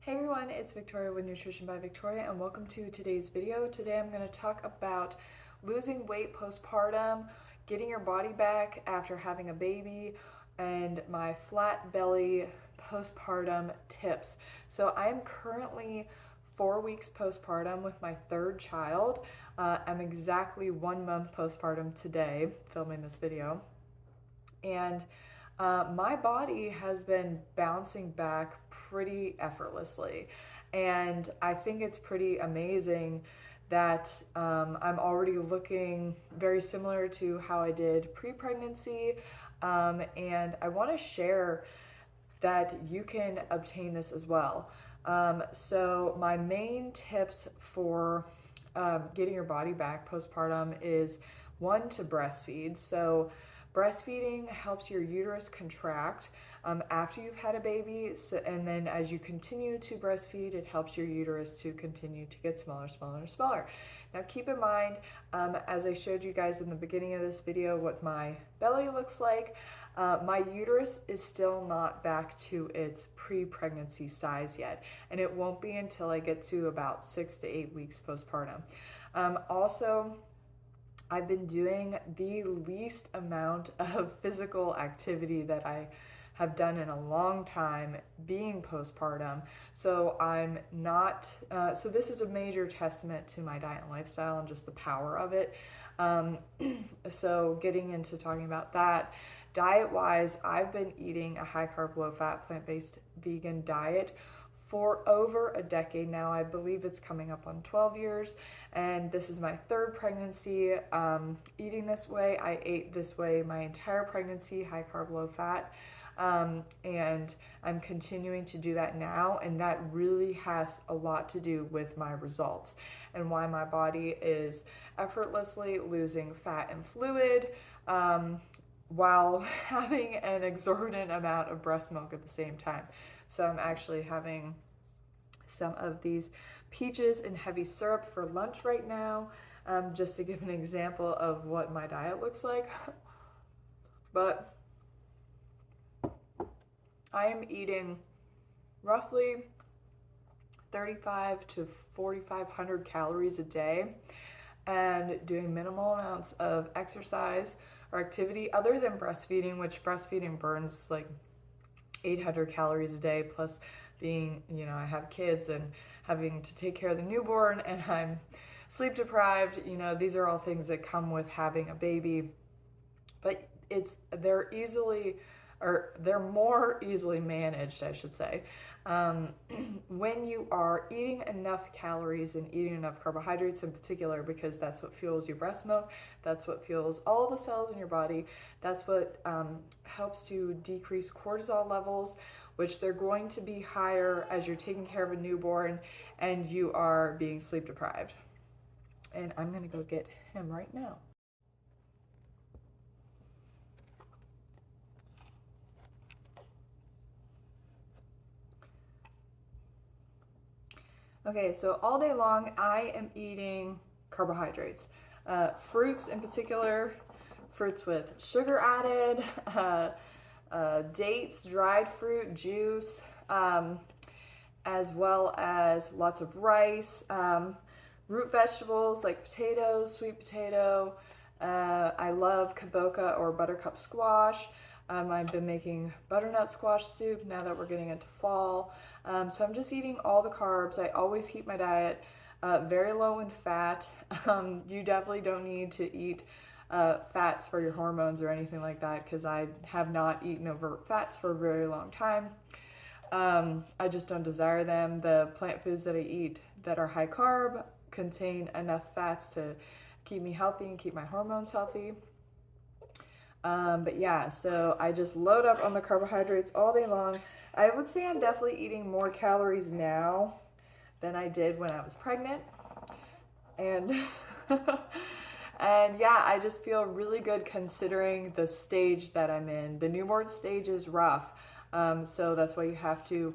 Hey everyone, it's Victoria with Nutrition by Victoria and welcome to today's video. Today I'm going to talk about losing weight postpartum, getting your body back after having a baby, and my flat belly postpartum tips. So I am currently 4 weeks postpartum with my third child. I'm exactly 1 month postpartum today, filming this video. And my body has been bouncing back pretty effortlessly. And I think it's pretty amazing that I'm already looking very similar to how I did pre-pregnancy. And I want to share that you can obtain this as well. So my main tips for getting your body back postpartum is one, to breastfeed. So breastfeeding helps your uterus contract after you've had a baby, and then as you continue to breastfeed, it helps your uterus to continue to get smaller, smaller, and smaller. Now keep in mind, as I showed you guys in the beginning of this video, what my belly looks like. My uterus is still not back to its pre-pregnancy size yet, and it won't be until I get to about 6 to 8 weeks postpartum. Also, I've been doing the least amount of physical activity that I have done in a long time being postpartum. So I'm not, so this is a major testament to my diet and lifestyle and just the power of it. So getting into talking about that, diet-wise, I've been eating a high-carb, low-fat, plant-based vegan diet for over a decade now. I believe it's coming up on 12 years, and this is my third pregnancy eating this way. I ate this way my entire pregnancy, high carb, low fat, and I'm continuing to do that now, and that really has a lot to do with my results and why my body is effortlessly losing fat and fluid while having an exorbitant amount of breast milk at the same time. So I'm actually having some of these peaches and heavy syrup for lunch right now, just to give an example of what my diet looks like. But I am eating roughly 35 to 4,500 calories a day and doing minimal amounts of exercise or activity other than breastfeeding, which breastfeeding burns like 800 calories a day, plus being, I have kids and having to take care of the newborn, and I'm sleep deprived. These are all things that come with having a baby, but they're more easily managed, I should say, when you are eating enough calories and eating enough carbohydrates in particular, because that's what fuels your breast milk, that's what fuels all the cells in your body, that's what helps to decrease cortisol levels, which they're going to be higher as you're taking care of a newborn and you are being sleep deprived. And I'm gonna go get him right now. Okay, so all day long I am eating carbohydrates, fruits in particular, fruits with sugar added, dates, dried fruit, juice, as well as lots of rice, root vegetables like potatoes, sweet potato. I love kabocha or buttercup squash. I've been making butternut squash soup now that we're getting into fall. So I'm just eating all the carbs. I always keep my diet very low in fat. You definitely don't need to eat fats for your hormones or anything like that, because I have not eaten overt fats for a very long time. I just don't desire them. The plant foods that I eat that are high carb contain enough fats to keep me healthy and keep my hormones healthy. But yeah, so I just load up on the carbohydrates all day long. I would say I'm definitely eating more calories now than I did when I was pregnant. And and yeah, I just feel really good considering the stage that I'm in. The newborn stage is rough. So that's why you have to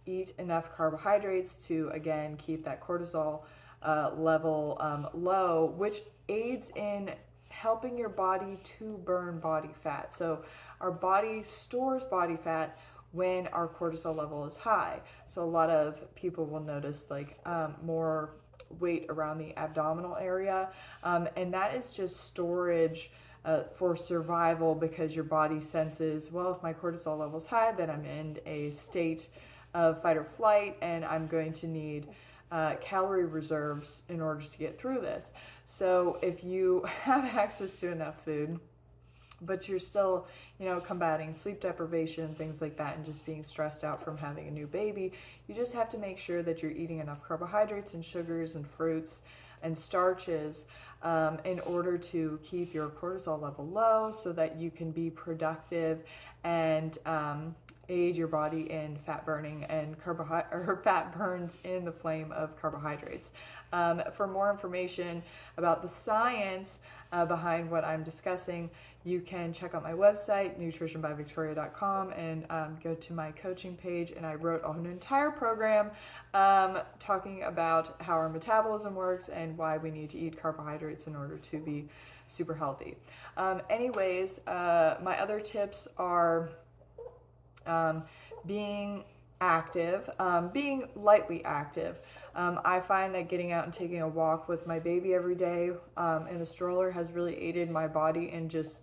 eat enough carbohydrates to, again, keep that cortisol level low, which aids in helping your body to burn body fat. So our body stores body fat when our cortisol level is high. So a lot of people will notice like more weight around the abdominal area, and that is just storage for survival, because your body senses, well, if my cortisol level is high, then I'm in a state of fight or flight, and I'm going to need calorie reserves in order to get through this. So if you have access to enough food, but you're still, combating sleep deprivation and things like that, and just being stressed out from having a new baby, you just have to make sure that you're eating enough carbohydrates and sugars and fruits and starches in order to keep your cortisol level low, so that you can be productive and aid your body in fat burning and fat burns in the flame of carbohydrates. For more information about the science behind what I'm discussing, you can check out my website, nutritionbyvictoria.com, and go to my coaching page. And I wrote an entire program talking about how our metabolism works and why we need to eat carbohydrates in order to be super healthy. Anyways, my other tips are being active, being lightly active. I find that getting out and taking a walk with my baby every day in the stroller has really aided my body in just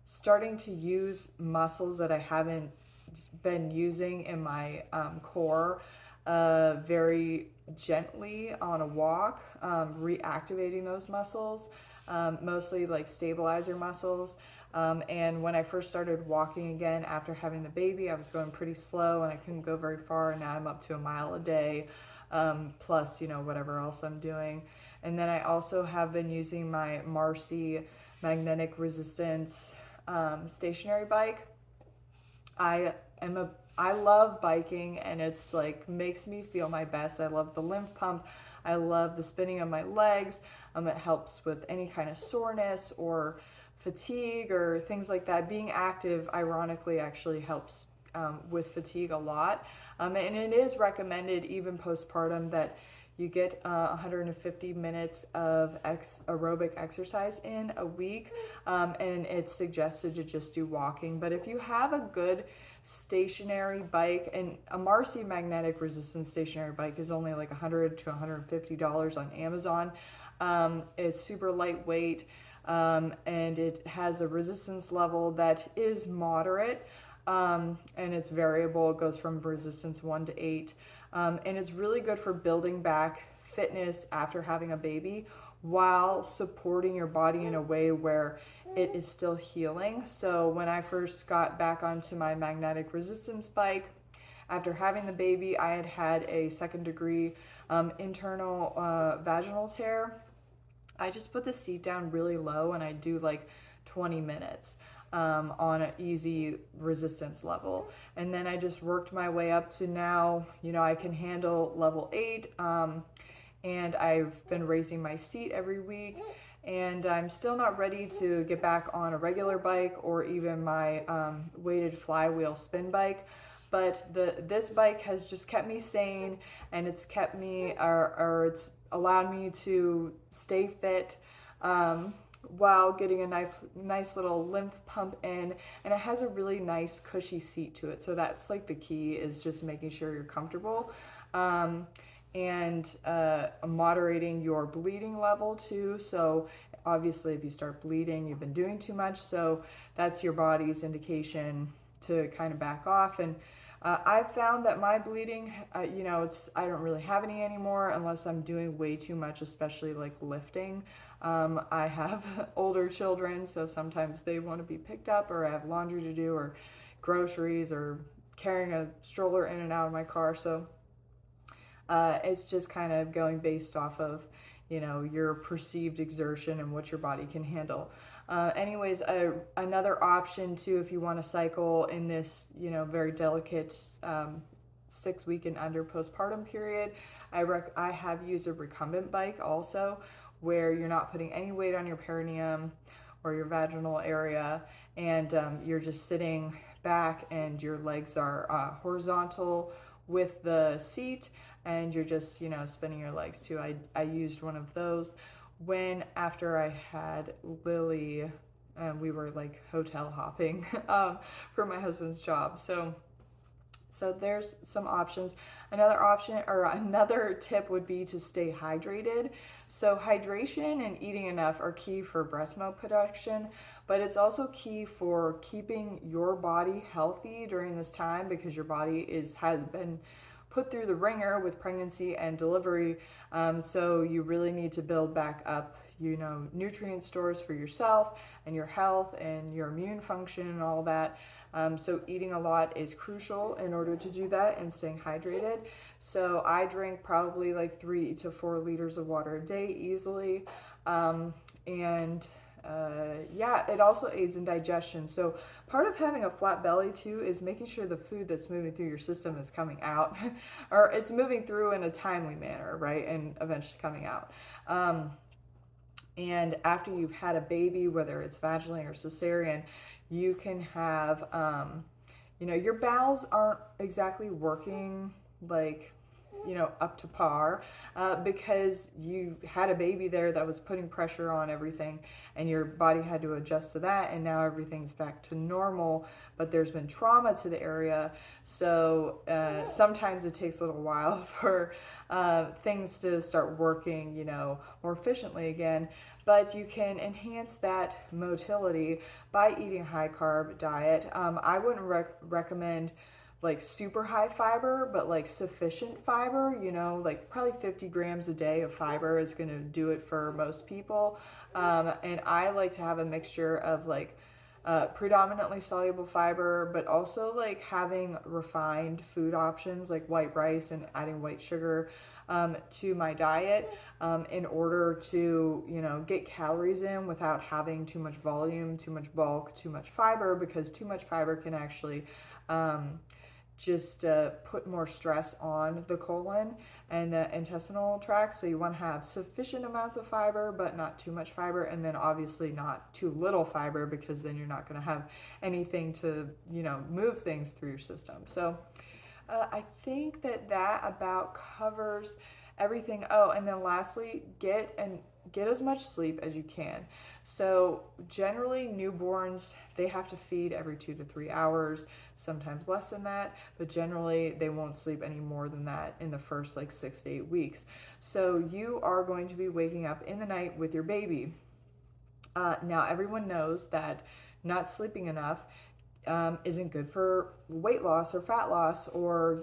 starting to use muscles that I haven't been using in my core very gently on a walk, reactivating those muscles, mostly like stabilizer muscles. And when I first started walking again after having the baby, I was going pretty slow and I couldn't go very far. And now I'm up to a mile a day, plus, whatever else I'm doing. And then I also have been using my Marcy magnetic resistance stationary bike. I love biking, and it's like makes me feel my best. I love the lymph pump. I love the spinning of my legs. It helps with any kind of soreness or fatigue or things like that. Being active, ironically, actually helps with fatigue a lot. And it is recommended, even postpartum, that you get 150 minutes of aerobic exercise in a week, and it's suggested to just do walking. But if you have a good stationary bike, and a Marcy magnetic resistance stationary bike is only like $100 to $150 on Amazon. It's super lightweight, and it has a resistance level that is moderate, and it's variable. It goes from resistance 1 to 8. And it's really good for building back fitness after having a baby while supporting your body in a way where it is still healing. So when I first got back onto my magnetic resistance bike, after having the baby, I had had a 2nd degree internal vaginal tear. I just put the seat down really low and I do like 20 minutes. On an easy resistance level. And then I just worked my way up to now, I can handle level 8. And I've been raising my seat every week. And I'm still not ready to get back on a regular bike or even my weighted flywheel spin bike. But this bike has just kept me sane, and it's kept me, or it's allowed me to stay fit, while getting a nice little lymph pump in, and it has a really nice cushy seat to it. So that's like the key, is just making sure you're comfortable, and moderating your bleeding level too. So obviously if you start bleeding, you've been doing too much, so that's your body's indication to kind of back off. And I found that my bleeding, I don't really have any anymore unless I'm doing way too much, especially like lifting. I have older children, so sometimes they want to be picked up, or I have laundry to do, or groceries, or carrying a stroller in and out of my car. So it's just kind of going based off of, your perceived exertion and what your body can handle. Anyways, another option too, if you want to cycle in this, very delicate 6 week and under postpartum period, I have used a recumbent bike also, where you're not putting any weight on your perineum or your vaginal area, and you're just sitting back and your legs are horizontal with the seat, and you're just, spinning your legs too. I used one of those after I had Lily and we were like hotel hopping for my husband's job. So there's some options. Another option or another tip would be to stay hydrated. So hydration and eating enough are key for breast milk production, but it's also key for keeping your body healthy during this time, because your body has been put through the ringer with pregnancy and delivery. So you really need to build back up, nutrient stores for yourself and your health and your immune function and all that. So eating a lot is crucial in order to do that and staying hydrated. So I drink probably like 3 to 4 liters of water a day easily. Yeah, it also aids in digestion. So part of having a flat belly too is making sure the food that's moving through your system is coming out or it's moving through in a timely manner, right? And eventually coming out. And after you've had a baby, whether it's vaginally or cesarean, you can have, your bowels aren't exactly working like, up to par, because you had a baby there that was putting pressure on everything, and your body had to adjust to that, and now everything's back to normal, but there's been trauma to the area. So sometimes it takes a little while for things to start working, more efficiently again. But you can enhance that motility by eating a high carb diet. I wouldn't recommend like super high fiber, but like sufficient fiber, like probably 50 grams a day of fiber is going to do it for most people. And I like to have a mixture of like predominantly soluble fiber, but also like having refined food options like white rice and adding white sugar to my diet in order to, get calories in without having too much volume, too much bulk, too much fiber, because too much fiber can actually just put more stress on the colon and the intestinal tract. So you want to have sufficient amounts of fiber, but not too much fiber, and then obviously not too little fiber, because then you're not going to have anything to, move things through your system. So I think that about covers everything. Oh, and then lastly, get as much sleep as you can. So generally newborns, they have to feed every 2 to 3 hours, sometimes less than that, but generally they won't sleep any more than that in the first like 6 to 8 weeks. So you are going to be waking up in the night with your baby. Now everyone knows that not sleeping enough isn't good for weight loss or fat loss, or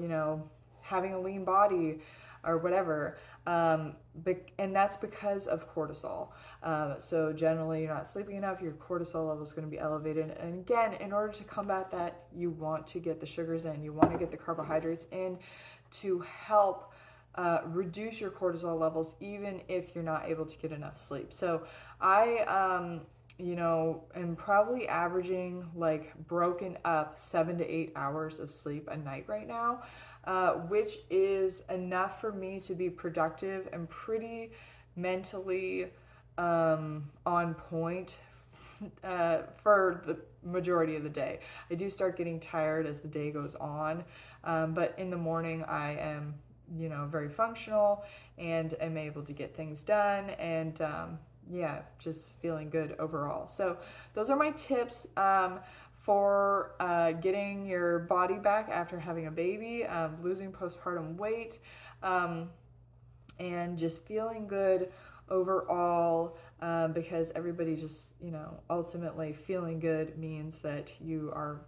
having a lean body or whatever, and that's because of cortisol. So generally you're not sleeping enough, your cortisol level is going to be elevated, and again, in order to combat that, you want to get the sugars in, you want to get the carbohydrates in to help reduce your cortisol levels, even if you're not able to get enough sleep. So I am probably averaging like broken up 7 to 8 hours of sleep a night right now, which is enough for me to be productive and pretty mentally on point for the majority of the day. I do start getting tired as the day goes on, but in the morning I am very functional and am able to get things done, and just feeling good overall. So those are my tips for getting your body back after having a baby, losing postpartum weight, and just feeling good overall, because everybody just, ultimately feeling good means that you are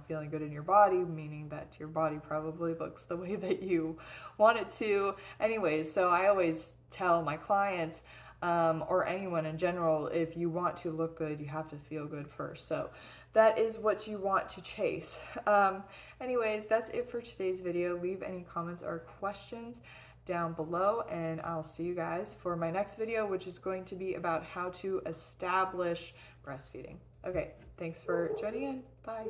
feeling good in your body, meaning that your body probably looks the way that you want it to. Anyways, so I always tell my clients, or anyone in general, if you want to look good, you have to feel good first. So that is what you want to chase. Anyways, that's it for today's video. Leave any comments or questions down below, and I'll see you guys for my next video, which is going to be about how to establish breastfeeding. Okay, thanks for joining in. Bye.